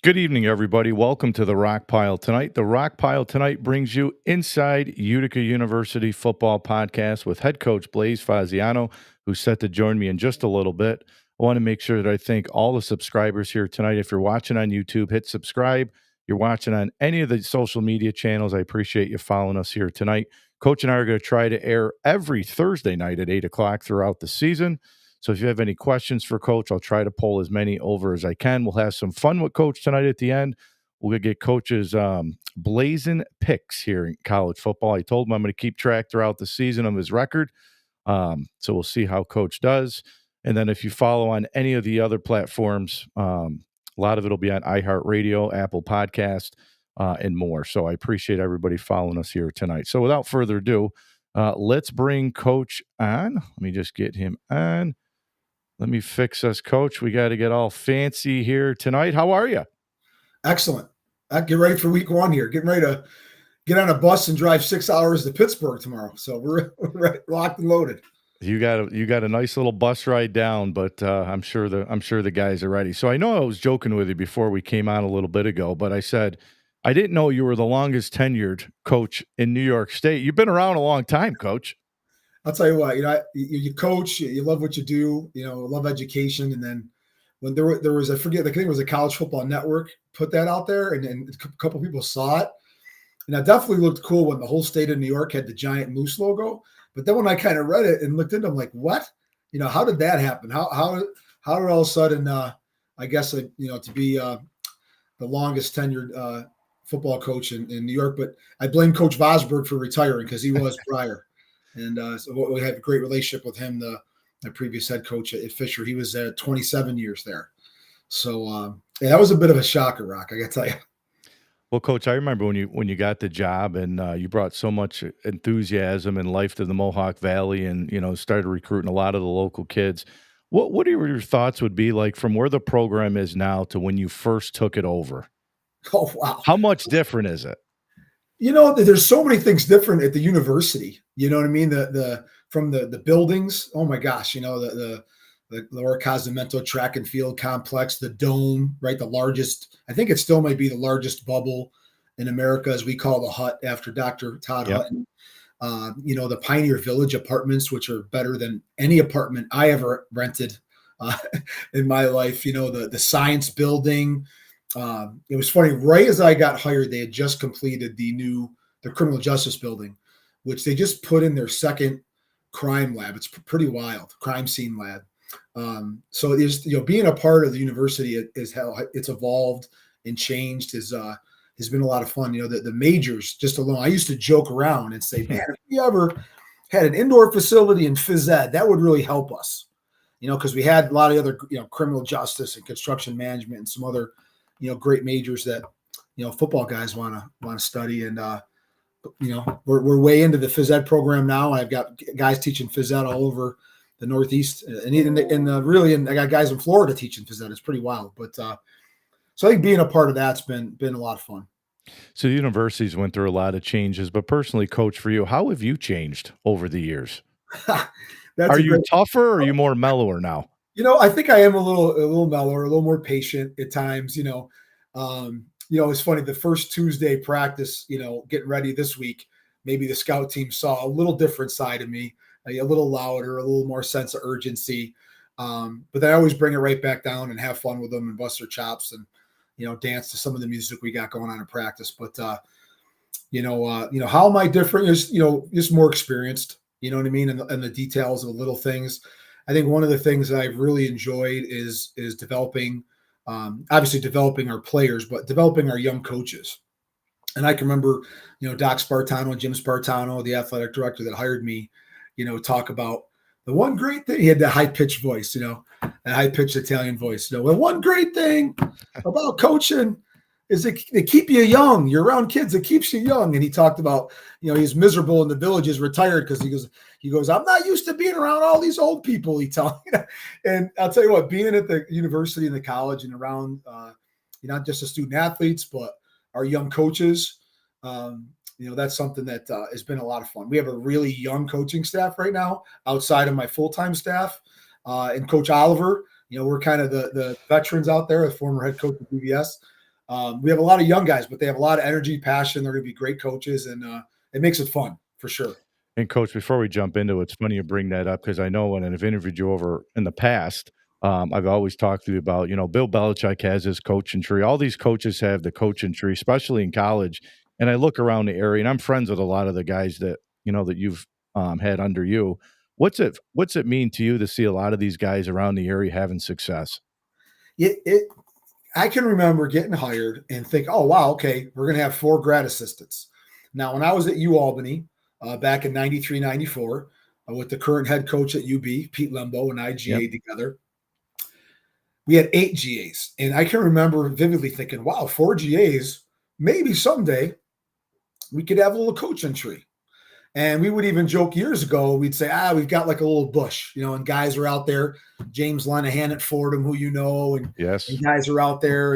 Good evening, everybody. Welcome to the Rock Pile Tonight. The Rock Pile Tonight brings you inside Utica University football podcast with head coach Blaise Faggiano, who's set to join me in just a little bit. I want to make sure that I thank all the subscribers here tonight. If you're watching on YouTube, hit subscribe. You're watching on any of the social media channels, I appreciate you following us here tonight. Coach and I are going to try to air every Thursday night at 8 o'clock throughout the season. So if you have any questions for Coach, I'll try to pull as many over as I can. We'll have some fun with Coach tonight at the end. We'll get Coach's blazing picks here in college football. I told him I'm going to keep track throughout the season of his record. So we'll see how Coach does. And then if you follow on any of the other platforms, a lot of it will be on iHeartRadio, Apple Podcast, and more. So I appreciate everybody following us here tonight. So without further ado, let's bring Coach on. Let me just get him on. Let me fix us, Coach. We got to get all fancy here tonight. How are you? Excellent. Get ready for week one here. Getting ready to get on a bus and drive 6 hours to Pittsburgh tomorrow. So we're locked and loaded. You got a nice little bus ride down, but I'm sure the guys are ready. So I know I was joking with you before we came on a little bit ago, but I said I didn't know you were the longest tenured coach in New York State. You've been around a long time, Coach. I'll tell you what, you coach, you love what you do, love education. And then when there was, I think it was a College Football Network put that out there, and a couple of people saw it. And that definitely looked cool when the whole state of New York had the giant moose logo. But then when I kind of read it and looked into it, I'm like, what? How did that happen? How did all of a sudden, I guess, to be the longest tenured football coach in New York? But I blame Coach Vosberg for retiring because he was prior. And so we had a great relationship with him, the previous head coach at Fisher. He was 27 years there. So that was a bit of a shocker, Rock, I got to tell you. Well, Coach, I remember when you got the job and you brought so much enthusiasm and life to the Mohawk Valley, and started recruiting a lot of the local kids. What are your thoughts would be like from where the program is now to when you first took it over? Oh, wow. How much different is it? There's so many things different at the university. You know what I mean? From the buildings. Oh my gosh, the Laura Cosmento track and field complex, the dome, right? The largest, I think it still might be the largest bubble in America, as we call the Hut after Dr. Todd Hutton. The Pioneer Village apartments, which are better than any apartment I ever rented in my life. The science building. It was funny. Right as I got hired, they had just completed the criminal justice building, which they just put in their second crime lab. It's pretty wild, crime scene lab. So it is, being a part of the university is how it's evolved and changed. Has been a lot of fun. The majors just alone. I used to joke around and say, man, if we ever had an indoor facility in phys ed, that would really help us. Because we had a lot of other, criminal justice and construction management and some other, great majors that, football guys want to study. And, we're way into the phys ed program now. I've got guys teaching phys ed all over the Northeast, and even I got guys in Florida teaching phys ed. It's pretty wild. But so I think being a part of that's been a lot of fun. So the universities went through a lot of changes, but personally, Coach, for you, how have you changed over the years? Are you tougher or are you more mellower now? I think I am a little mellower, a little more patient at times. It's funny. The first Tuesday practice, getting ready this week, maybe the scout team saw a little different side of me, a little louder, a little more sense of urgency. But then I always bring it right back down and have fun with them and bust their chops and, dance to some of the music we got going on in practice. But, how am I different? Is, just more experienced, you know what I mean? And the details of the little things. I think one of the things that I've really enjoyed is developing, obviously developing our players, but developing our young coaches. And I can remember, Doc Spartano, Jim Spartano, the athletic director that hired me, talk about the one great thing. He had that high-pitched voice, that high-pitched Italian voice. The one great thing about coaching is they keep you young. You're around kids, it keeps you young. And he talked about, he's miserable in the Villages, retired because he goes, I'm not used to being around all these old people, he told me. And I'll tell you what, being at the university and the college and around, not just the student athletes, but our young coaches, that's something that has been a lot of fun. We have a really young coaching staff right now outside of my full-time staff. And Coach Oliver, we're kind of the veterans out there, the former head coach of BVS. we have a lot of young guys, but they have a lot of energy, passion. They're going to be great coaches, and it makes it fun for sure. And coach, before we jump into it, it's funny you bring that up because I know when I've interviewed you over in the past, I've always talked to you about, Bill Belichick has his coaching tree. All these coaches have the coaching tree, especially in college. And I look around the area, and I'm friends with a lot of the guys that that you've had under you. What's it mean to you to see a lot of these guys around the area having success? It I can remember getting hired and think, oh wow, okay, we're going to have 4 grad assistants. Now, when I was at UAlbany back in 93, 94, with the current head coach at UB, Pete Lembo, and I Yep. GA together, we had 8 GAs. And I can remember vividly thinking, wow, 4 GAs, maybe someday we could have a little coaching tree. And we would even joke years ago, we'd say, we've got like a little bush, and guys are out there, James Lenahan at Fordham, who and Yes. guys are out there.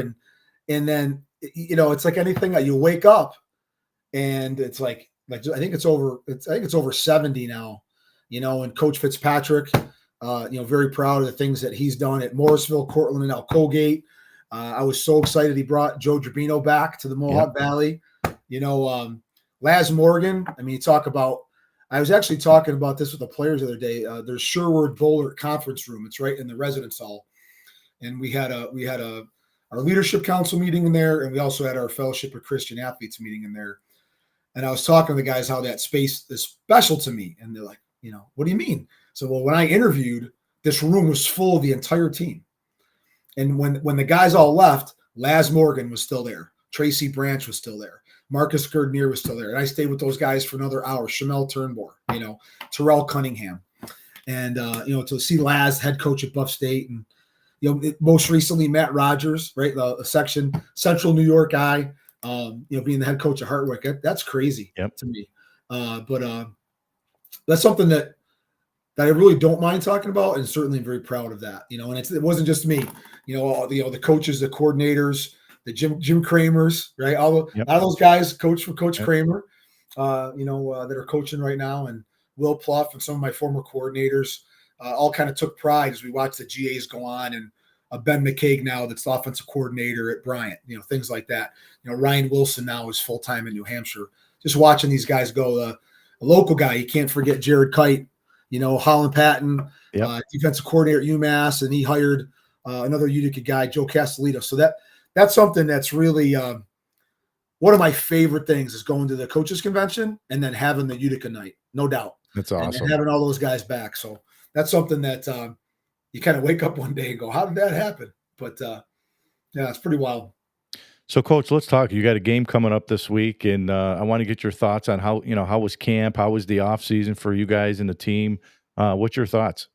And then, it's like anything that you wake up and it's like I think it's over 70 now, and Coach Fitzpatrick, very proud of the things that he's done at Morrisville, Cortland, and now Colgate. I was so excited he brought Joe Gerbino back to the Yep. Mohawk Valley. Laz Morgan. I mean, I was actually talking about this with the players the other day. There's Sherwood Bowler conference room. It's right in the residence hall. And we had our leadership council meeting in there. And we also had our fellowship of Christian athletes meeting in there. And I was talking to the guys how that space is special to me. And they're like, what do you mean? So, well, when I interviewed, this room was full of the entire team. And when the guys all left, Laz Morgan was still there. Tracy Branch was still there. Marcus Gerdnier was still there. And I stayed with those guys for another hour. Shamel Turnbour, Terrell Cunningham. And, to see Laz, head coach at Buff State. And, most recently, Matt Rogers, right? A Central New York guy, being the head coach of Hartwick. That's crazy Yep. to me. But that's something that I really don't mind talking about, and certainly very proud of that. And it wasn't just me. The coaches, the coordinators, the Jim Kramers, right? A lot of those guys coach for Coach Kramer, that are coaching right now, and Will Pluff and some of my former coordinators all kind of took pride as we watched the GAs go on, and Ben McCaig now that's the offensive coordinator at Bryant, things like that. Ryan Wilson now is full-time in New Hampshire. Just watching these guys go. A local guy, you can't forget Jared Kite, Holland Patton, defensive coordinator at UMass, and he hired another Utica guy, Joe Castellito. So that's something that's really one of my favorite things is going to the coaches convention and then having the Utica night, no doubt. That's awesome. And having all those guys back. So that's something that you kind of wake up one day and go, how did that happen? But it's pretty wild. So, Coach, let's talk. You got a game coming up this week, and I want to get your thoughts on how was camp, how was the off season for you guys and the team. What's your thoughts?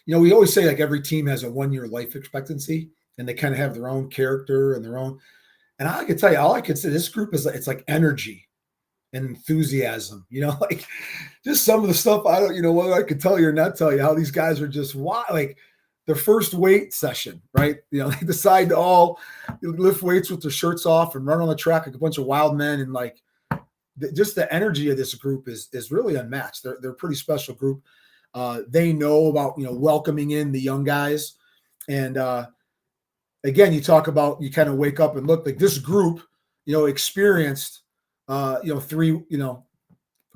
We always say like every team has a 1-year life expectancy, and they kind of have their own character and their own. And I can tell you, all I can say, this group is it's like energy and enthusiasm. Like just some of the stuff I don't, whether I could tell you or not tell you how these guys are just wild. Like their first weight session, right? They decide to all lift weights with their shirts off and run on the track like a bunch of wild men. And like just the energy of this group is really unmatched. They're a pretty special group. They know about, welcoming in the young guys. And again, you talk about, you kind of wake up and look like this group, experienced, a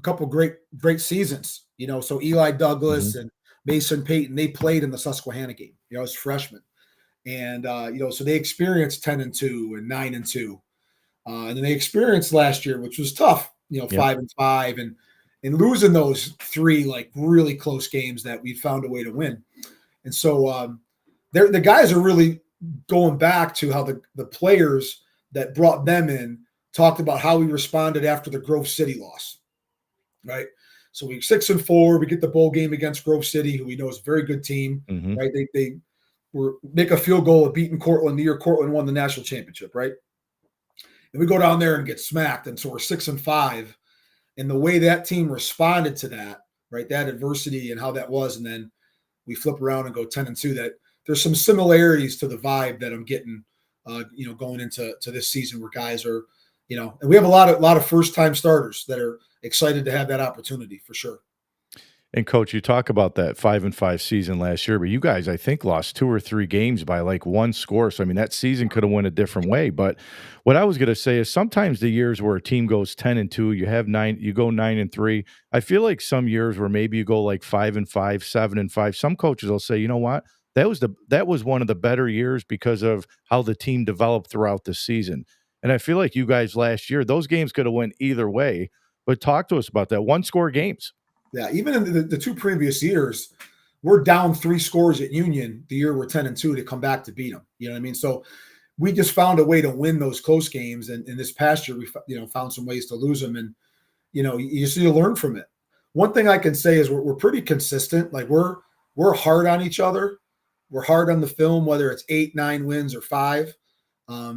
couple great seasons, so Eli Douglas and Mason Payton, they played in the Susquehanna game, as freshmen. And, so they experienced 10-2 and 9-2. And then they experienced last year, which was tough, 5-5 and losing those 3 like really close games that we found a way to win. And so the guys are really going back to how the players that brought them in talked about how we responded after the Grove City loss, right? So we 6-4, we get the bowl game against Grove City, who we know is a very good team, right? They were make a field goal of beating Cortland the year Cortland won the national championship, right? And we go down there and get smacked, and so we're 6-5. And the way that team responded to that, right, that adversity and how that was, and then we flip around and go 10-2. That there's some similarities to the vibe that I'm getting, going into this season where guys are, and we have a lot of first time starters that are excited to have that opportunity for sure. And coach, you talk about that 5-5 season last year, but you guys, I think, lost 2 or 3 games by like 1 score. So I mean, that season could have went a different way. But what I was going to say is sometimes the years where a team goes 10-2, you go 9-3. I feel like some years where maybe you go like 5-5, 7-5. Some coaches will say, you know what? That was one of the better years because of how the team developed throughout the season. And I feel like you guys last year, those games could have went either way. But talk to us about that. One score games. Yeah, even in the 2 previous years, we're down 3 scores at Union the year we're 10-2 to come back to beat them. You know what I mean? So we just found a way to win those close games. And this past year, we found some ways to lose them. And you see, you learn from it. One thing I can say is we're pretty consistent. Like we're hard on each other. We're hard on the film, whether it's 8, 9 wins or 5.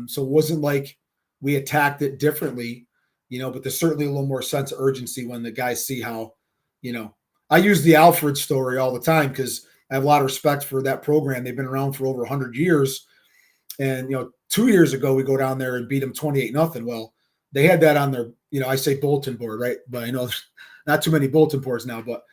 So it wasn't like we attacked it differently, but there's certainly a little more sense of urgency when the guys see how, I use the Alfred story all the time because I have a lot of respect for that program. They've been around for over 100 years. And, 2 years ago, we go down there and beat them 28-0. Well, they had that on their, I say bulletin board, right? But I know there's not too many bulletin boards now, but,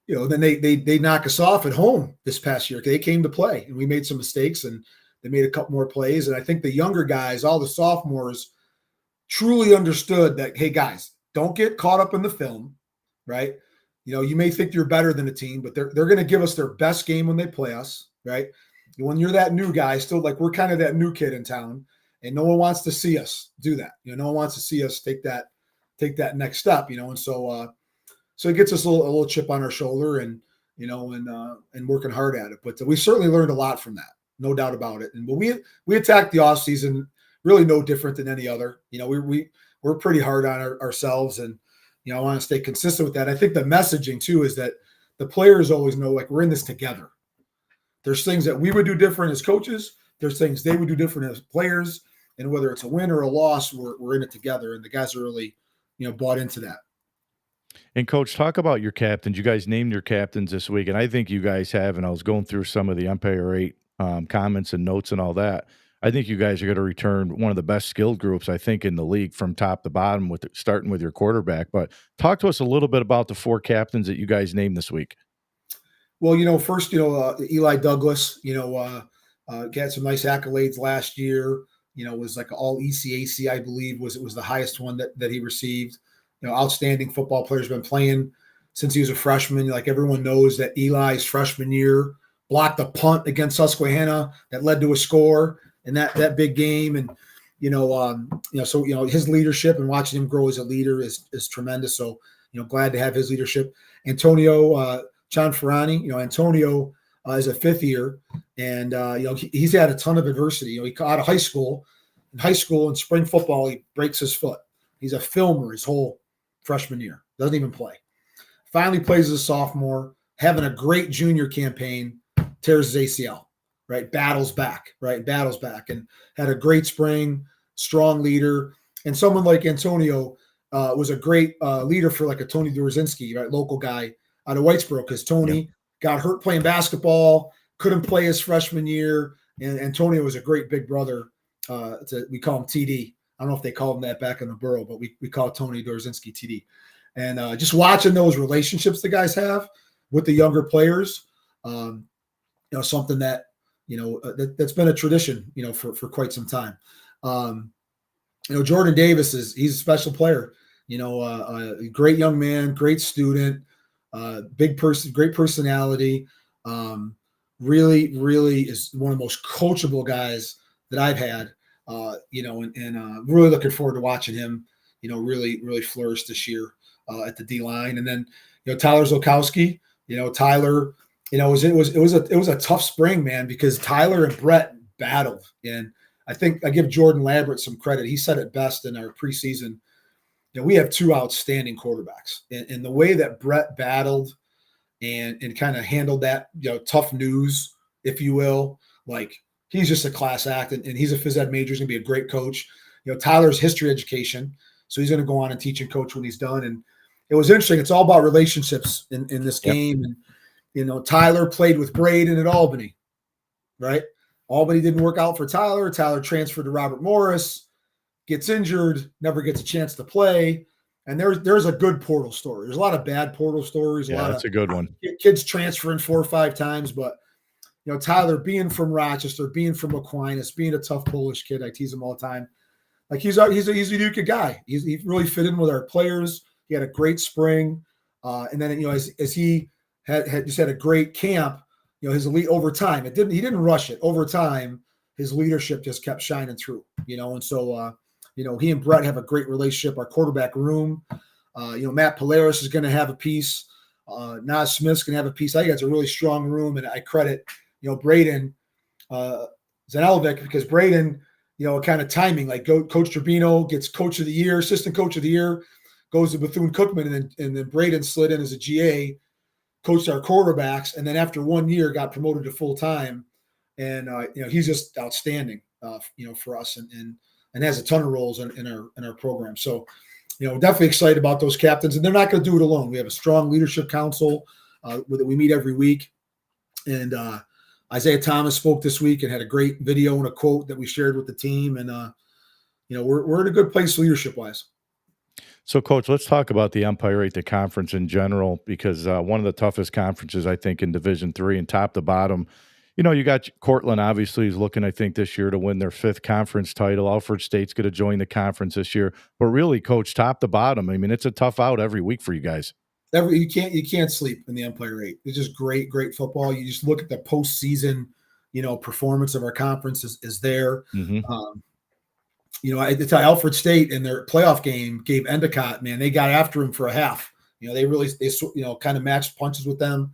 then they knock us off at home this past year. They came to play and we made some mistakes and they made a couple more plays. And I think the younger guys, all the sophomores, truly understood that, hey, guys, don't get caught up in the film, right? You may think you're better than a team, but they're going to give us their best game when they play us, right? When you're that new guy, still like we're kind of that new kid in town, and no one wants to see us do that. No one wants to see us take that next step. And so it gets us a little chip on our shoulder, and and working hard at it. But we certainly learned a lot from that, no doubt about it. But we attacked the off season really no different than any other. We're pretty hard on ourselves, and I want to stay consistent with that. I think the messaging too is that the players always know, like, we're in this together. There's things that we would do different as coaches. There's things they would do different as players. And whether it's a win or a loss, we're in it together. And the guys are really, bought into that. And coach, talk about your captains. You guys named your captains this week, and I think you guys have. And I was going through some of the Empire 8 comments and notes and all that. I think you guys are going to return one of the best skilled groups, I think, in the league from top to bottom, with starting with your quarterback. But talk to us a little bit about the 4 captains that you guys named this week. Well, first, Eli Douglas, got some nice accolades last year. Was like all ECAC, I believe, was the highest one that he received. Outstanding football player, has been playing since he was a freshman. Like everyone knows that Eli's freshman year blocked a punt against Susquehanna that led to a score in that big game. And, so, his leadership and watching him grow as a leader is tremendous. So, glad to have his leadership. Antonio Gianferrani, Antonio is a 5th year, and, he's had a ton of adversity. He got out of high school. In high school and spring football, he breaks his foot. He's a filmer his whole freshman year. Doesn't even play. Finally plays as a sophomore, having a great junior campaign, tears his ACL, right? Battles back, and had a great spring, strong leader. And someone like Antonio was a great leader for like a Tony Dorzinski, right? Local guy out of Whitesboro, because Tony got hurt playing basketball, couldn't play his freshman year. And Antonio was a great big brother. We call him TD. I don't know if they called him that back in the borough, but we call Tony Dorzinski TD. And just watching those relationships the guys have with the younger players, something that, that's been a tradition, for quite some time. Jordan Davis he's a special player, a great young man, great student, big person, great personality. Really, really is one of the most coachable guys that I've had. Really looking forward to watching him, really, really flourish this year at the D line. And then, Tyler Zolkowski, Tyler, it was a tough spring, man, because Tyler and Brett battled. And I think I give Jordan Lambert some credit. He said it best in our preseason. We have 2 outstanding quarterbacks, and the way that Brett battled and kind of handled that, tough news, if you will, like, he's just a class act, and he's a phys ed major. He's going to be a great coach. Tyler's history education, so he's going to go on and teach and coach when he's done. And it was interesting. It's all about relationships in this game. And, Tyler played with Braden at Albany, right? Albany didn't work out for Tyler. Tyler transferred to Robert Morris, gets injured, never gets a chance to play. And there's a good portal story. There's a lot of bad portal stories, a Yeah, lot that's of a good one. kids transferring 4 or 5 times. But Tyler being from Rochester, being from Aquinas, being a tough Polish kid, I tease him all the time. Like he's a Utica guy. He really fit in with our players. He had a great spring, and then as he had just had a great camp. His elite over time. He didn't rush it over time. His leadership just kept shining through. And so he and Brett have a great relationship. Our quarterback room. Matt Polaris is going to have a piece. Nas Smith's going to have a piece. I think it's a really strong room, and I credit Braden Zanelovic, because Braden, kind of timing, like Coach Turbino gets coach of the year, assistant coach of the year, goes to Bethune-Cookman, and then Braden slid in as a GA, coached our quarterbacks, and then after 1 year got promoted to full-time. And, he's just outstanding, for us and has a ton of roles in our program. So, definitely excited about those captains, and they're not going to do it alone. We have a strong leadership council that we meet every week. And Isaiah Thomas spoke this week and had a great video and a quote that we shared with the team. And, we're in a good place leadership-wise. So, Coach, let's talk about the Empire 8, the conference in general, because one of the toughest conferences, I think, in Division III and top to bottom. You got Cortland, obviously, is looking, I think, this year to win their 5th conference title. Alfred State's going to join the conference this year. But really, Coach, top to bottom, I mean, it's a tough out every week for you guys. You can't sleep in the Empire 8. It's just great football. You just look at the postseason, performance of our conference is there. Mm-hmm. I tell you, Alfred State in their playoff game gave Endicott, man, they got after him for a half. They kind of matched punches with them.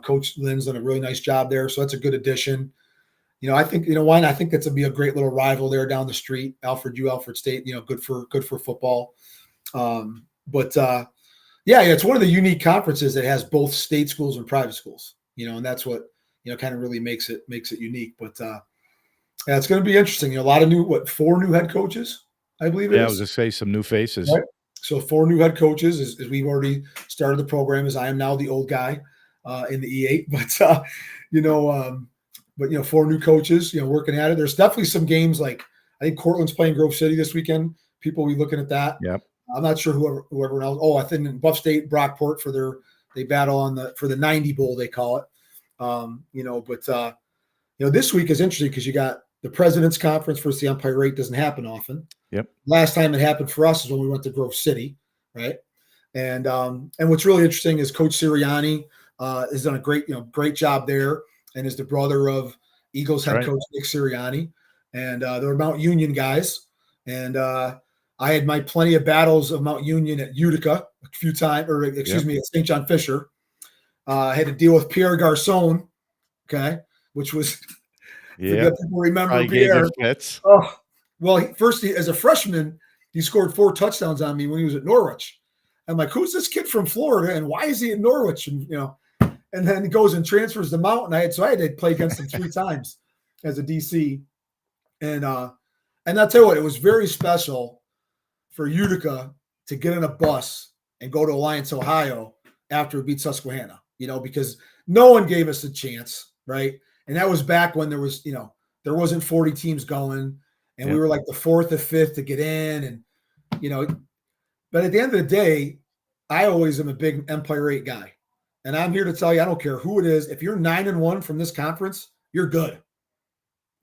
Coach Lynn's done a really nice job there, so that's a good addition. I think I think that's be a great little rival there down the street. Alfred State, good for football. Yeah, it's one of the unique conferences that has both state schools and private schools. And that's what kind of really makes it unique. But yeah, it's going to be interesting. A lot of 4 new head coaches, I believe it is. I was just say some new faces. Right? So 4 new head coaches, as we've already started the program, as I am now the old guy in the E8. But 4 new coaches, working at it. There's definitely some games like I think Cortland's playing Grove City this weekend. People will be looking at that. Yep. I'm not sure whoever else. Oh, I think in Buff State, Brockport they battle for the 90 Bowl, they call it. This week is interesting because you got the President's Conference versus the Empire 8. Doesn't happen often. Yep. Last time it happened for us is when we went to Grove City, right? And what's really interesting is Coach Sirianni has done a great job there, and is the brother of Eagles head coach Nick Sirianni, and they're Mount Union guys. And I had my plenty of battles of Mount Union at Utica a few times, or excuse me, at St. John Fisher. I had to deal with Pierre Garcon, which was people remember Pierre. Oh, well, first as a freshman, he scored 4 touchdowns on me when he was at Norwich. I'm like, who's this kid from Florida, and why is he at Norwich? And and then he goes and transfers to Mount, and I had to play against him 3 times as a DC, and I'll tell you what, it was very special for Utica to get in a bus and go to Alliance, Ohio after we beat Susquehanna, because no one gave us a chance, right? And that was back when there wasn't 40 teams going, and we were like the 4th or 5th to get in, and but at the end of the day, I always am a big Empire 8 guy. And I'm here to tell you, I don't care who it is. If you're 9-1 from this conference, you're good,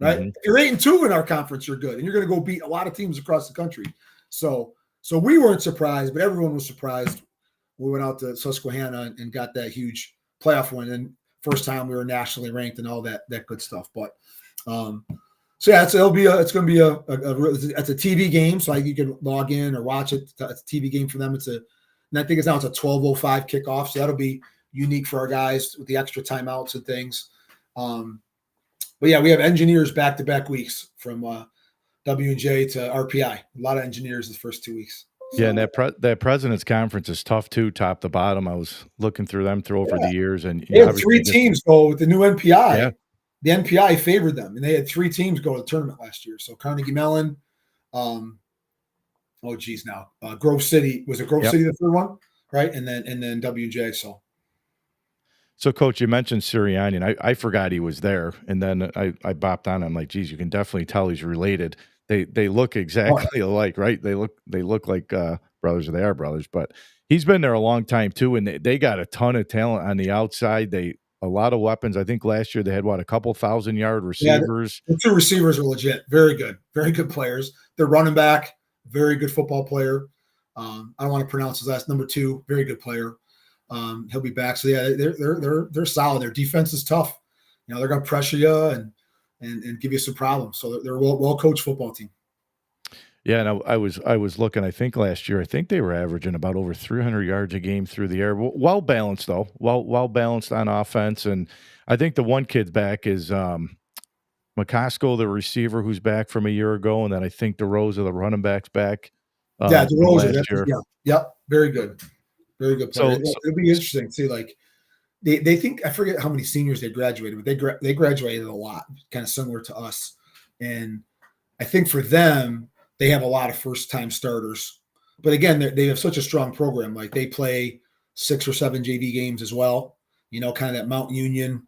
right? Mm-hmm. If you're 8-2 in our conference, you're good, and you're going to go beat a lot of teams across the country. So we weren't surprised, but everyone was surprised. We went out to Susquehanna and got that huge playoff win, and first time we were nationally ranked and all that good stuff. But so yeah, it's going to be it's a TV game, so you can log in or watch it. It's a TV game for them. And I think it's a 12:05 kickoff, so that'll be unique for our guys with the extra timeouts and things. But yeah, we have engineers back-to-back weeks from W&J to RPI. A lot of engineers the first 2 weeks. Yeah, and that President's Conference is tough too, top to bottom. I was looking through them over the years, and they had 3 teams go with the new NPI. Yeah. The NPI favored them, and they had 3 teams go to the tournament last year. So Carnegie Mellon, Grove City, was it Grove City the third one, right? And then W&J. So, Coach, you mentioned Sirianni, and I forgot he was there, and then I bopped on. I'm like, geez, you can definitely tell he's related. They look exactly alike, right? They look like brothers, or they are brothers, but he's been there a long time too, and they got a ton of talent on the outside. They a lot of weapons. I think last year they had, what, a couple 1,000-yard Yeah, receivers. the two receivers are legit. Very good players. Their running back, very good football player. I don't want to pronounce his last number 2. Very good player. He'll be back. So yeah, they're solid. Their defense is tough. You know, they're going to pressure you and give you some problems. So they're a well coached football team. Yeah, and I was looking. I think last year, I think they were averaging about over 300 yards a game through the air. Well balanced though, well balanced on offense. And I think the one kid's back is McCaskill, the receiver, who's back from a year ago, and then I think DeRosa, the running back's back Yeah, from DeRozan. last year. Yeah, yep. Very good player. It'll be interesting to see. Like they think, I forget how many seniors they graduated, but they graduated a lot, kind of similar to us. And I think for them, they have a lot of first time starters. But again, they have such a strong program. Like they play 6 or 7 JV games as well. You know, kind of that Mount Union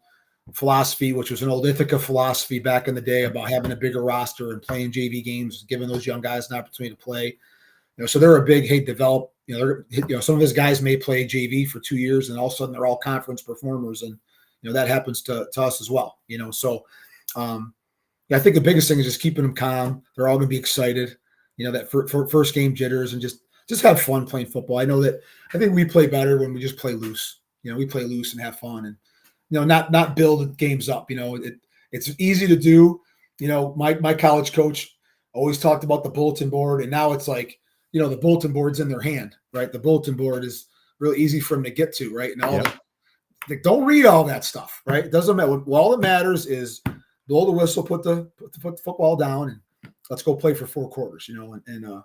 philosophy, which was an old Ithaca philosophy back in the day about having a bigger roster and playing JV games, giving those young guys an opportunity to play. You know, so they're a big, hey, develop. Some of his guys may play JV for 2 years, and all of a sudden they're all conference performers, and that happens to us as well. So I think the biggest thing is just keeping them calm. They're all going to be excited. That for first game jitters, and just have fun playing football. I think we play better when we just play loose. We play loose and have fun, and not build games up. It's easy to do. My college coach always talked about the bulletin board, and now it's like, the bulletin board's in their hand, right? The bulletin board is really easy for them to get to, right? And don't read all that stuff, right? It doesn't matter. All that matters is blow the whistle, put the football down, and let's go play for 4 quarters, And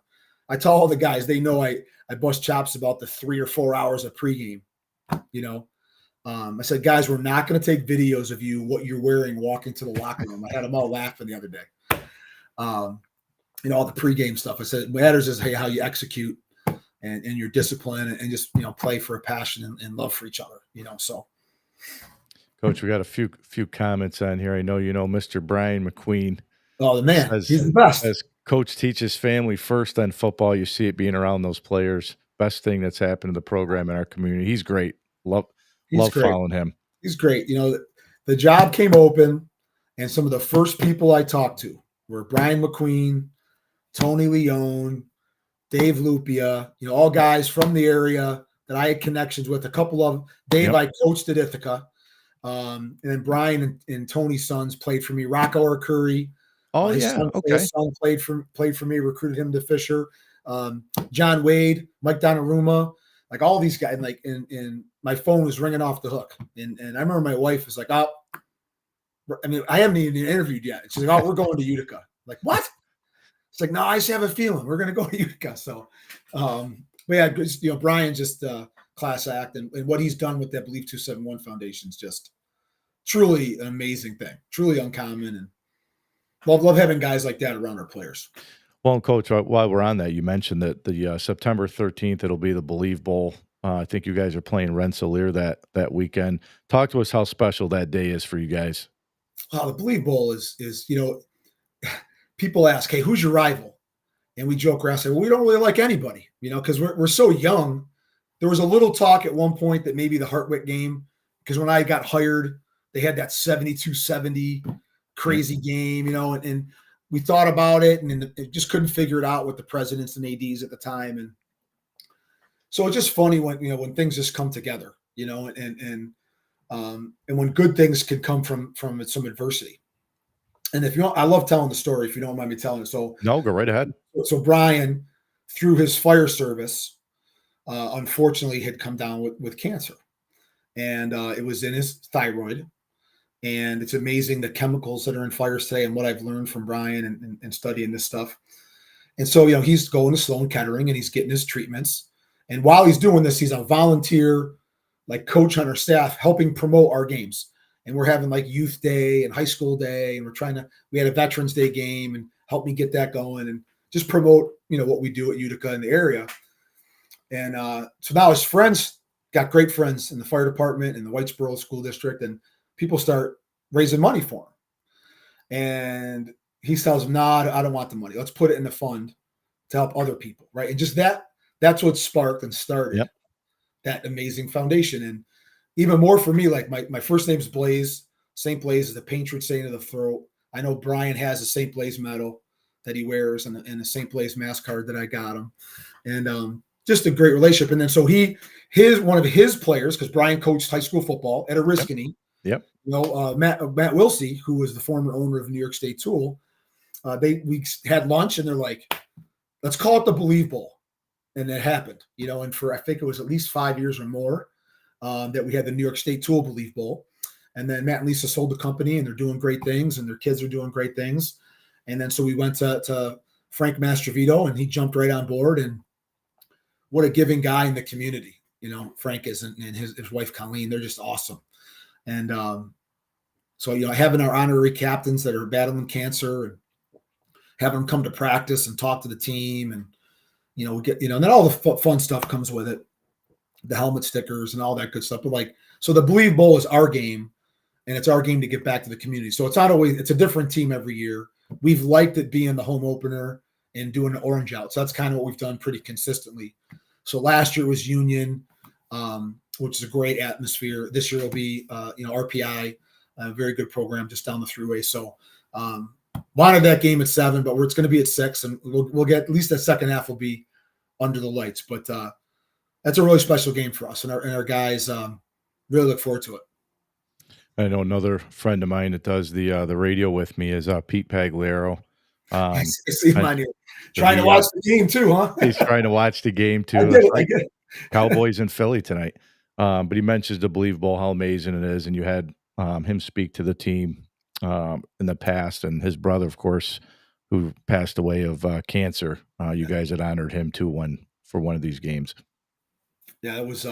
I tell all the guys, they know I bust chops about the 3 or 4 hours of pregame. I said, guys, we're not going to take videos of you, what you're wearing, walking to the locker room. I had them all laughing the other day. All the pregame stuff. I said, what matters is, hey, how you execute and your discipline, and just, play for a passion and love for each other, so. Coach, we got a few comments on here. I know Mr. Brian McQueen. Oh, the man. He's the best. As coach teaches family first on football, you see it being around those players. Best thing that's happened to the program in our community. He's great. Love great. Following him. He's great. The job came open, and some of the first people I talked to were Brian McQueen, Tony Leone, Dave Lupia, all guys from the area that I had connections with. A couple of Dave, yep. I coached at Ithaca. And then Brian and Tony's sons played for me. Rocco Arcuri. His son played for me, recruited him to Fisher. John Wade, Mike Donnarumma, like all these guys. And my phone was ringing off the hook. And I remember my wife was like, I haven't even interviewed yet. She's like, we're going to Utica. I'm like, what? It's like, no, I just have a feeling we're going to go to Utica. So, Brian's just class act, and what he's done with that Believe 271 Foundation is just truly an amazing thing, truly uncommon, and love having guys like that around our players. Well, Coach, while we're on that, you mentioned that the September 13th, it'll be the Believe Bowl. I think you guys are playing Rensselaer that weekend. Talk to us how special that day is for you guys. The Believe Bowl is people ask, hey, who's your rival? And we joke around and say, well, we don't really like anybody, because we're so young. There was a little talk at one point that maybe the Hartwick game, because when I got hired, they had that 72-70 crazy game, and we thought about it and just couldn't figure it out with the presidents and ADs at the time. And so it's just funny when things just come together, and when good things can come from some adversity. And if you don't, I love telling the story, if you don't mind me telling it. So no, go right ahead. So Brian, through his fire service, unfortunately had come down with cancer, and it was in his thyroid. And it's amazing the chemicals that are in fires today, and what I've learned from Brian and studying this stuff. And so, he's going to Sloan Kettering and he's getting his treatments. And while he's doing this, he's a volunteer, like coach on our staff, helping promote our games. And we're having like youth day and high school day. And we had a Veterans Day game, and help me get that going and just promote, what we do at Utica in the area. And so now his friends got great friends in the fire department and the Whitesboro School District, and people start raising money for him. And he tells them, no, I don't want the money. Let's put it in the fund to help other people, right? And just that that's what sparked and started Yep. that amazing foundation. And even more for me, like my first name's Blaise. St. Blaise is the Patriot Saint of the throat. I know Brian has a St. Blaise medal that he wears and a St. Blaise mask card that I got him. And just a great relationship. And then so one of his players, because Brian coached high school football at Oriskany, Yep. Matt Wilsey, who was the former owner of New York State Tool, we had lunch and they're like, let's call it the Believe Bowl. And it happened, and for I think it was at least 5 years or more that we had the New York State Tool Believe Bowl. And then Matt and Lisa sold the company and they're doing great things and their kids are doing great things. And then so we went to Frank Mastrovito and he jumped right on board. And what a giving guy in the community, Frank is, and his wife Colleen, they're just awesome. And so having our honorary captains that are battling cancer and having them come to practice and talk to the team, and we get and then all the fun stuff comes with it, the helmet stickers and all that good stuff. But so the Believe Bowl is our game, and it's our game to give back to the community. So it's a different team every year. We've liked it being the home opener and doing an orange out. So that's kind of what we've done pretty consistently. So last year was Union, which is a great atmosphere. This year will be, RPI, a very good program just down the thruway. So wanted that game at 7, but it's going to be at 6, and we'll get at least the second half will be under the lights. But that's a really special game for us, and our guys really look forward to it. I know another friend of mine that does the radio with me is Pete Pagliaro. I see him on here trying to watch the game too, huh? He's trying to watch the game too. I get it. Cowboys in Philly tonight. But he mentions the Believe Bowl, how amazing it is, and you had him speak to the team in the past, and his brother, of course, who passed away of cancer. You guys had honored him too for one of these games. Yeah, it was.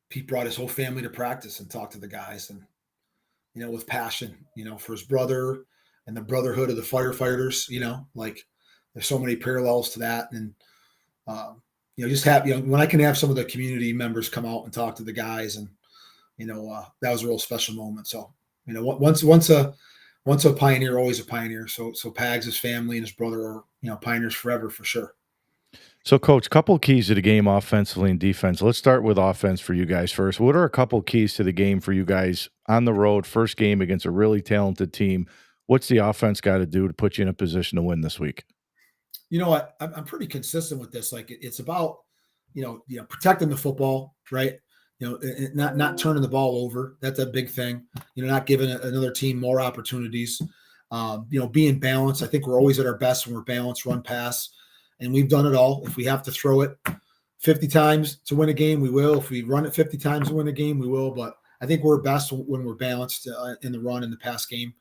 Pete brought his whole family to practice and talked to the guys, and with passion, for his brother and the brotherhood of the firefighters. There's so many parallels to that, and just have when I can have some of the community members come out and talk to the guys, and that was a real special moment. So once a pioneer, always a pioneer. So Pags, his family, and his brother are pioneers forever for sure. So, Coach, couple keys to the game offensively and defense. Let's start with offense for you guys first. What are a couple keys to the game for you guys on the road, first game against a really talented team? What's the offense got to do to put you in a position to win this week? I'm pretty consistent with this. It's about protecting the football, right? Not turning the ball over. That's a big thing. Not giving another team more opportunities. Being balanced. I think we're always at our best when we're balanced, run, pass. And we've done it all. If we have to throw it 50 times to win a game, we will. If we run it 50 times to win a game, we will. But I think we're best when we're balanced in the run and the pass game.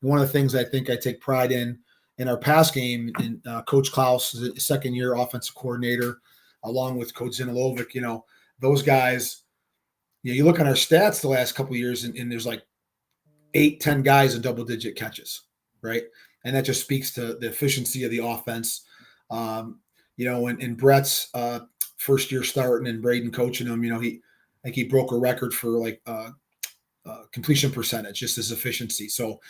And one of the things I think I take pride in our pass game, and Coach Klaus is a second-year offensive coordinator, along with Coach Zinilovic, those guys, you look on our stats the last couple of years, and there's 8-10 guys in double-digit catches, right? And that just speaks to the efficiency of the offense. And Brett's first year starting and Braden coaching him, he broke a record for completion percentage, just his efficiency. So,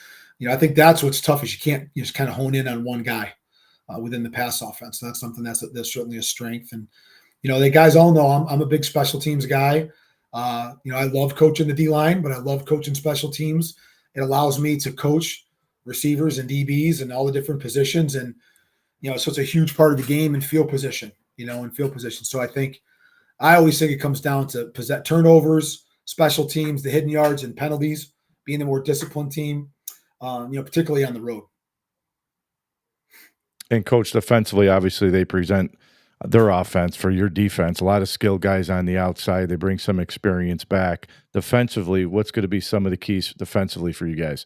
I think that's what's tough is you can't just kind of hone in on one guy within the pass offense. So that's something that's certainly a strength. And, the guys all know I'm a big special teams guy. I love coaching the D-line, but I love coaching special teams. It allows me to coach receivers and DBs and all the different positions. And, so it's a huge part of the game and field position, and field position. So I always think it comes down to turnovers, special teams, the hidden yards and penalties, being a more disciplined team, particularly on the road. And Coach, defensively, obviously they present their offense for your defense. A lot of skilled guys on the outside. They bring some experience back. Defensively, what's going to be some of the keys defensively for you guys?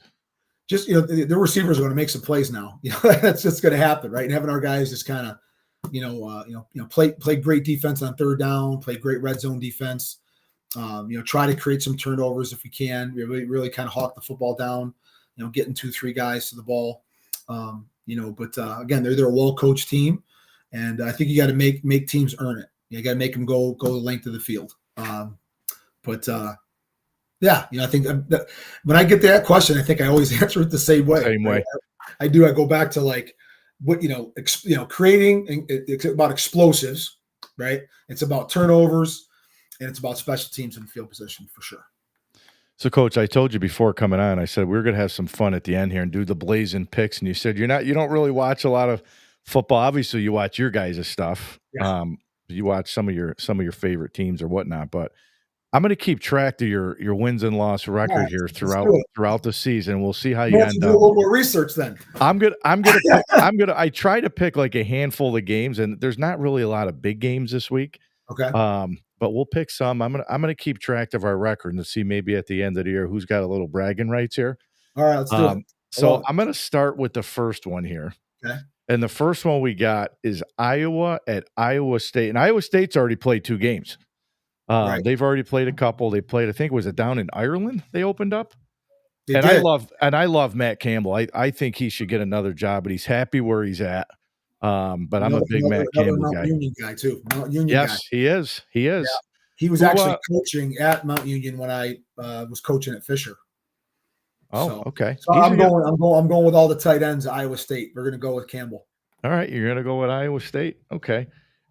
Just, the receivers are going to make some plays now. That's just going to happen, right? And having our guys just kind of, play great defense on third down, play great red zone defense. Try to create some turnovers if we can. Really kind of hawk the football down. Getting 2-3 guys to the ball. But again, they're a well-coached team, and I think you got to make teams earn it. You got to make them go the length of the field. Yeah, I think that when I get to that question, I think I always answer it the same way. Same way. I do. I go back to what creating. It's about explosives, right? It's about turnovers, and it's about special teams and field position for sure. So, Coach, I told you before coming on, I said we're going to have some fun at the end here and do the blazing picks. And you said you don't really watch a lot of football. Obviously, you watch your guys' stuff. Yeah. You watch some of your favorite teams or whatnot. But I'm going to keep track of your wins and loss record here throughout the season. We'll see how you have to end do a up. little more research then. I try to pick like a handful of games, and there's not really a lot of big games this week. Okay. But we'll pick some. I'm gonna keep track of our record and see maybe at the end of the year who's got a little bragging rights here. All right, let's do it. So I'm gonna start with the first one here. Okay. And the first one we got is Iowa at Iowa State. And Iowa State's already played 2 games. Right. They've already played a couple. They played, I think, was it down in Ireland they opened up? They and did. I love Matt Campbell. I think he should get another job, but he's happy where he's at. But I'm a big Matt Campbell Mount guy. Union guy too. Mount Union Yes, guy. he is. He is. Yeah. He was actually coaching at Mount Union when I was coaching at Fisher. Oh, okay. So I'm going with all the tight ends at Iowa State. We're going to go with Campbell. All right, you're going to go with Iowa State. Okay.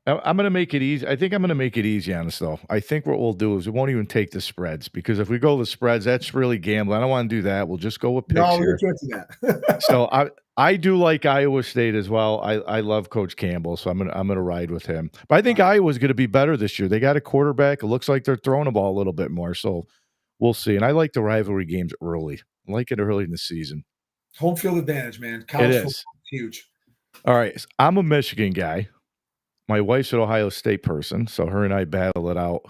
I'm going to make it easy. I think I'm going to make it easy on us, though. I think what we'll do is we won't even take the spreads because if we go the spreads, that's really gambling. I don't want to do that. We'll just go with picks here. No, we can't do that. So I do like Iowa State as well. I love Coach Campbell, so I'm gonna ride with him. But I think Iowa's going to be better this year. They got a quarterback. It looks like they're throwing the ball a little bit more. So we'll see. And I like the rivalry games early. I like it early in the season. Home field advantage, man. College football is huge. All right, so I'm a Michigan guy. My wife's an Ohio State person, so her and I battle it out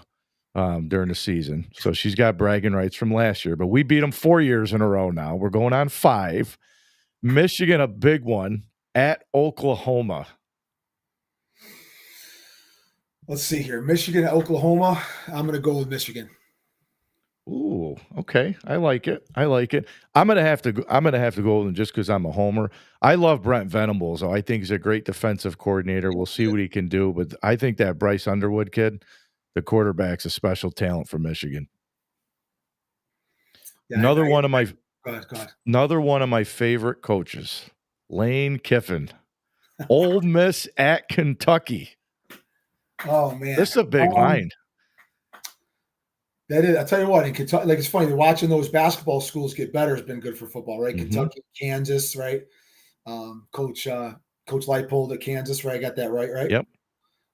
during the season. So she's got bragging rights from last year, but we beat them 4 years in a row now. We're going on 5. Michigan, a big one, at Oklahoma. Let's see here. Michigan at Oklahoma. I'm going to go with Michigan. Ooh, okay. I like it. I'm gonna have to go with him just because I'm a homer. I love Brent Venables. I think he's a great defensive coordinator. We'll see what he can do, but I think that Bryce Underwood kid, the quarterback's a special talent for Michigan. Yeah, another one of my favorite coaches, Lane Kiffin. Ole Miss at Kentucky. Oh man, this is a big line. That is, I tell you what, in Kentucky, like it's funny, watching those basketball schools get better has been good for football, right? Mm-hmm. Kentucky, Kansas, right? Coach Leipold at Kansas, right? I got that right? Yep.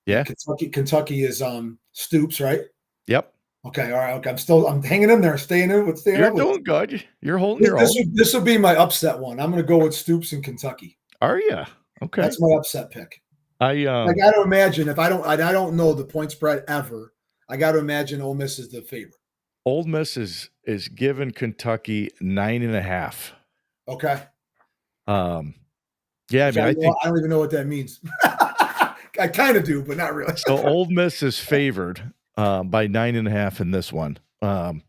Yeah. Kentucky is Stoops, right? Yep. Okay, all right. Okay, I'm hanging in there, staying in. You're doing good. You're holding your own. This will be my upset one. I'm going to go with Stoops in Kentucky. Are you? Okay. That's my upset pick. I got to imagine I don't know the point spread ever. I got to imagine Ole Miss is the favorite. Ole Miss is giving Kentucky 9.5. Okay. Yeah, I don't even know what that means. I kind of do, but not really. So Ole Miss is favored by 9.5 in this one. Right.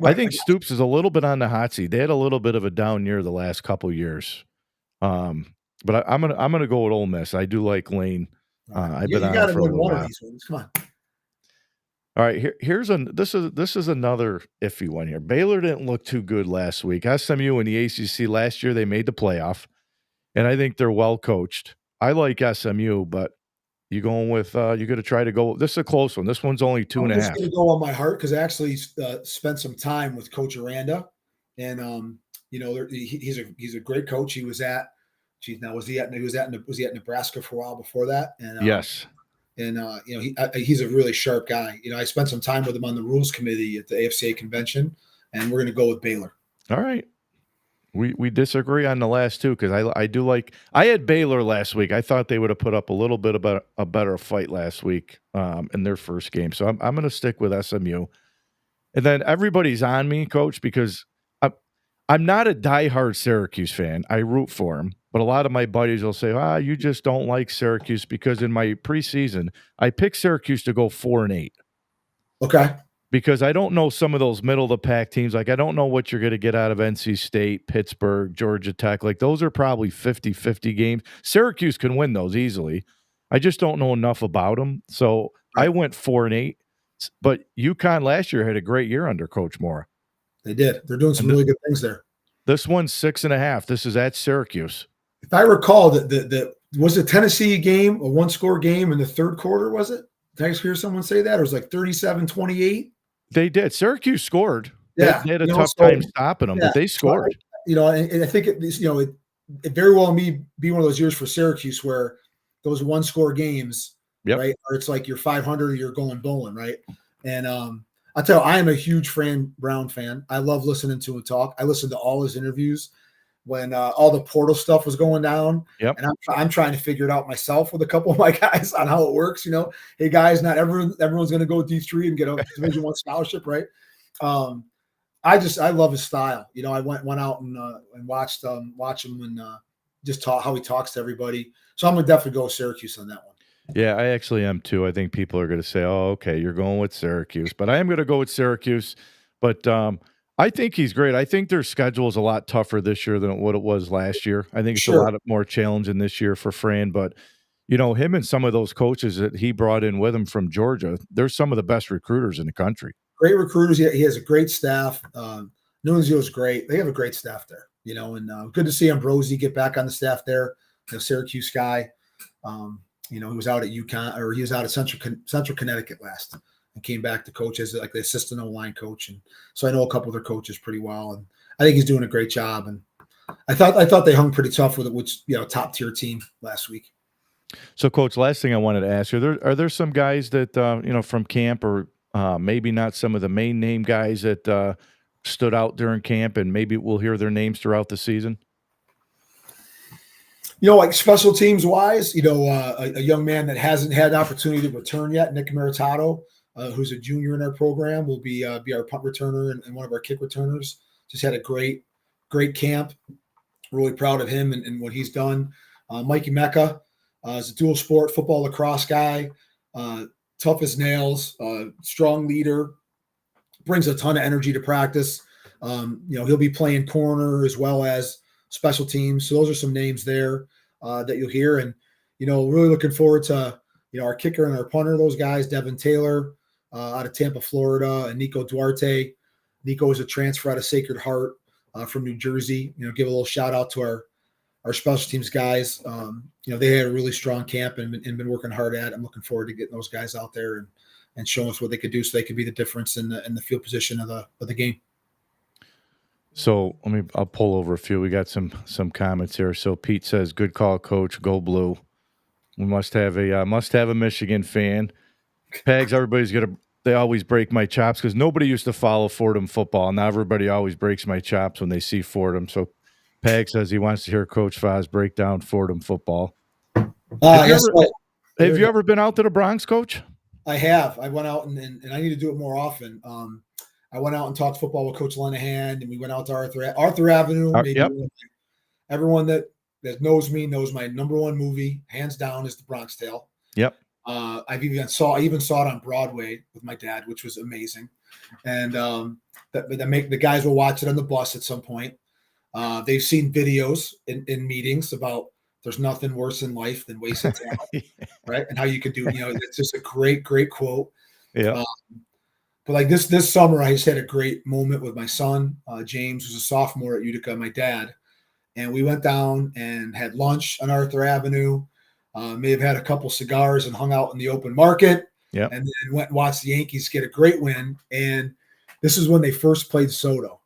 I think Stoops is a little bit on the hot seat. They had a little bit of a down year the last couple of years. But I'm gonna go with Ole Miss. I do like Lane. I've been on for a little while. Of these ones. Come on. All right, this is another iffy one here. Baylor didn't look too good last week. SMU in the ACC last year, they made the playoff, and I think they're well coached. I like SMU, but you going with you're going to try to go. This is a close one. This one's only 2.5. I'm just going to go on my heart because I actually spent some time with Coach Aranda, and he's a great coach. He was at, was he at Nebraska for a while before that? And yes. And he's a really sharp guy. I spent some time with him on the rules committee at the AFCA convention, and we're going to go with Baylor. All right, we disagree on the last two because I do like. I had Baylor last week. I thought they would have put up a little bit of a better fight last week in their first game. So I'm going to stick with SMU, and then everybody's on me, Coach, because I'm not a diehard Syracuse fan. I root for them. But a lot of my buddies will say, you just don't like Syracuse because in my preseason, I picked Syracuse to go 4-8. Okay. Because I don't know some of those middle-of-the-pack teams. Like, I don't know what you're going to get out of NC State, Pittsburgh, Georgia Tech. Like, those are probably 50-50 games. Syracuse can win those easily. I just don't know enough about them. So I went 4-8. But UConn last year had a great year under Coach Moore. They did. They're doing some really good things there. This one's 6.5. This is at Syracuse. If I recall, that was a Tennessee game, a one-score game in the third quarter, was it? Did I hear someone say that? It was like 37-28. They did. Syracuse scored. They Yeah, they had a you know, tough so time stopping them, yeah, but they so scored. and I think it very well may be one of those years for Syracuse where those one score games, Yep. right? Or it's like you're 500 or you're going bowling, right? And I'll tell you, I am a huge Fran Brown fan. I love listening to him talk. I listened to all his interviews when all the portal stuff was going down. Yep. And I'm trying to figure it out myself with a couple of my guys on how it works. Hey guys, not everyone's going to go D3 and get a Division I scholarship, right? Um, I love his style. I went out and watch him and just talk how he talks to everybody. So I'm gonna definitely go with Syracuse on that one. Yeah, I actually am too. I think people are going to say, "Oh, okay, you're going with Syracuse," but I am going to go with Syracuse. But I think he's great. I think their schedule is a lot tougher this year than what it was last year. I think it's a Sure, lot more challenging this year for Fran. But him and some of those coaches that he brought in with him from Georgia, they're some of the best recruiters in the country. great recruiters. He has a great staff. Nunzio's great. They have a great staff there. And good to see Ambrosi get back on the staff there. Syracuse guy. He was out at UConn, or he was out at Central Connecticut last, and came back to coach as like the assistant O-line coach. And so I know a couple of their coaches pretty well, and I think he's doing a great job. And I thought they hung pretty tough with it, which top tier team last week. So, Coach, last thing I wanted to ask you: are there some guys that from camp, or maybe not some of the main name guys that stood out during camp, and maybe we'll hear their names throughout the season? Like special teams wise, a young man that hasn't had an opportunity to return yet, Nick Meritato, who's a junior in our program, will be our punt returner and one of our kick returners. Just had a great camp. Really proud of him and what he's done. Mikey Mecca is a dual sport football lacrosse guy, tough as nails, strong leader, brings a ton of energy to practice. He'll be playing corner as well as special teams. So those are some names there that you'll hear. And, really looking forward to, our kicker and our punter, those guys, Devin Taylor out of Tampa, Florida, and Nico Duarte. Nico is a transfer out of Sacred Heart from New Jersey. Give a little shout out to our special teams guys. They had a really strong camp and been working hard at it. I'm looking forward to getting those guys out there and showing us what they could do so they could be the difference in the field position of the game. So I'll pull over a few. We got some comments here. So Pete says, "Good call, Coach. Go Blue." We must have a Michigan fan. Pags, they always break my chops because nobody used to follow Fordham football. Now everybody always breaks my chops when they see Fordham. So Pag says he wants to hear Coach Foz break down Fordham football. Have you ever been out to the Bronx, Coach? I have. I went out and I need to do it more often. I went out and talked football with Coach Lenahan, and we went out to Arthur Avenue. Yep. Everyone that knows me knows my number one movie, hands down, is The Bronx Tale. Yep. I even saw it on Broadway with my dad, which was amazing. And the guys will watch it on the bus at some point. They've seen videos in meetings about there's nothing worse in life than wasted talent, right? And how you could do, it's just a great quote. Yeah. But like this summer, I just had a great moment with my son, James, who's a sophomore at Utica, my dad. And we went down and had lunch on Arthur Avenue, may have had a couple cigars and hung out in the open market. Yeah. And then went and watched the Yankees get a great win. And this is when they first played Soto.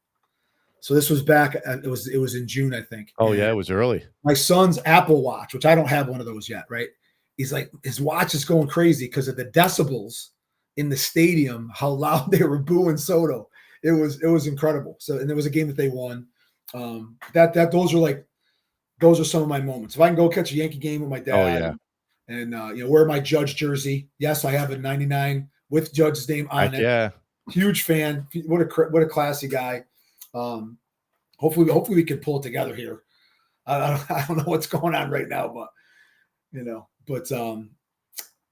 So this was back, it was in June, I think. Oh, yeah, it was early. My son's Apple Watch, which I don't have one of those yet, right? He's like, his watch is going crazy because of the decibels in the stadium, how loud they were booing Soto. It was incredible. So, and there was a game that they won. Those are some of my moments. If I can go catch a Yankee game with my dad, and wear my Judge jersey. Yes, I have a 99 with Judge's name on it. Yeah, huge fan. What a classy guy. Hopefully we can pull it together here. I don't know what's going on right now, but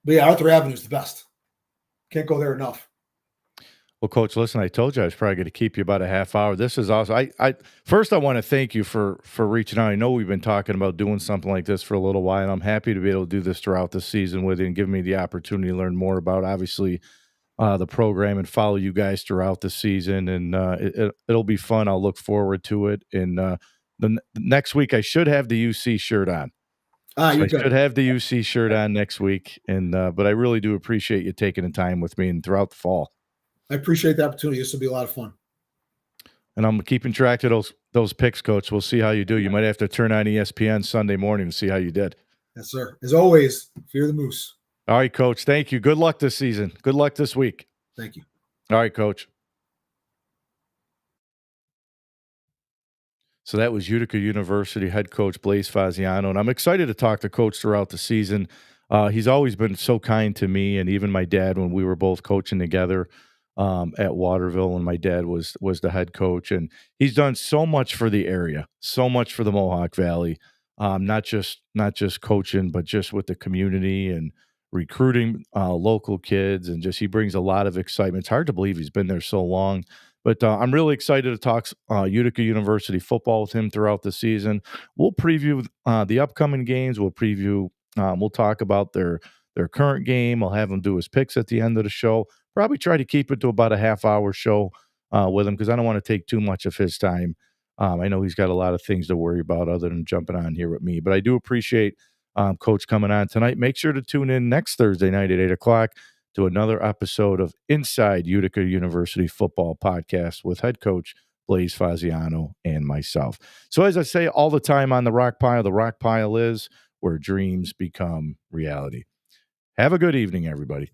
yeah, Arthur Avenue is the best. Can't go there enough. Well, Coach, listen, I told you I was probably going to keep you about a half hour. This is awesome. First, I want to thank you for reaching out. I know we've been talking about doing something like this for a little while, and I'm happy to be able to do this throughout the season with you and give me the opportunity to learn more about, obviously, the program and follow you guys throughout the season. And it'll be fun. I'll look forward to it. And the next week, I should have the UC shirt on. You're So I good. should have the UC shirt on next week, and but I really do appreciate you taking the time with me and throughout the fall. I appreciate the opportunity. This will be a lot of fun. And I'm keeping track of those picks, Coach. We'll see how you do. You might have to turn on ESPN Sunday morning to see how you did. Yes, sir. As always, fear the moose. All right, Coach. Thank you. Good luck this season. Good luck this week. Thank you. All right, Coach. So that was Utica University head coach Blaise Faggiano, and I'm excited to talk to Coach throughout the season. He's always been so kind to me and even my dad when we were both coaching together at Waterville, and my dad was the head coach. And he's done so much for the area, so much for the Mohawk Valley, not just coaching, but just with the community and recruiting local kids, and just he brings a lot of excitement. It's hard to believe he's been there so long. But I'm really excited to talk Utica University football with him throughout the season. We'll preview the upcoming games. We'll talk about their current game. I'll have him do his picks at the end of the show. Probably try to keep it to about a half-hour show with him because I don't want to take too much of his time. I know he's got a lot of things to worry about other than jumping on here with me. But I do appreciate Coach coming on tonight. Make sure to tune in next Thursday night at 8 o'clock to another episode of Inside Utica University Football Podcast with head coach Blaise Faggiano and myself. So as I say all the time on the Rock Pile is where dreams become reality. Have a good evening, everybody.